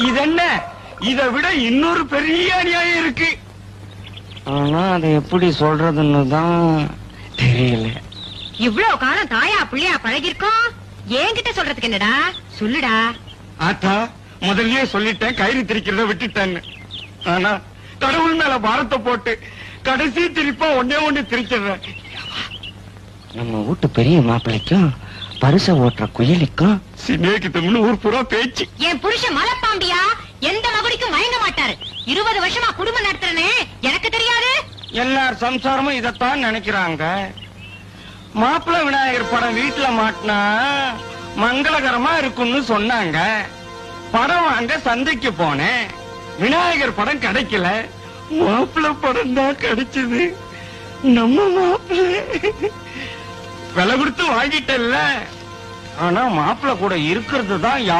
இதென்ன, இதை விட இன்னொரு பெரிய அநியாயம் இருக்கு. ஆனா அதை எப்படி சொல்றதுன்னு தான் தெரியல. இவ்வளவு காலம் தாயா புள்ளியா பழகிருக்கோம், என்கிட்ட சொல்றதுக்கு என்னடா? சொல்லுடா. ஆத்தா, முதல்லயே சொல்லிட்டேன் கயிறு திரிக்கிறத விட்டுட்டேன்னு. ஆனா கடவுள் மேல பாரத்தை போட்டு கடைசி திரிப்பா ஒண்ணே திரிச்சிடுறேன். நம்ம வீட்டு பெரிய மாப்பிள்ளைக்கும் பரிச ஓட்டுற குயிலுக்கும் சின்னேக்கிட்டோம்னு ஊர் பூரா பேச்சு. என் புருஷன் மலைப்பாம்பியா, எந்த மகுடிக்கும் மயங்க மாட்டாரு. 20 வருஷமா குடும்பம் நடத்துறனே, எனக்கு தெரியாது? எல்லார் சம்சாரமும் இதத்தான் நினைக்கிறாங்க. மாப்பிள்ளை விநாயகர் படம் வீட்டுல மாட்டினா மங்களகரமா இருக்கும்னு சொன்னாங்க. படம் வாங்க சந்தைக்கு போனேன், விநாயகர் படம் கிடைக்கல, மாப்பிள்ளை படம் தான் கிடைச்சது. நம்ம மாப்பிள்ளை விலை கொடுத்து வாங்கிட்டல்ல, ஆனா மாப்பிள்ளை கூட இருக்கிறது தான்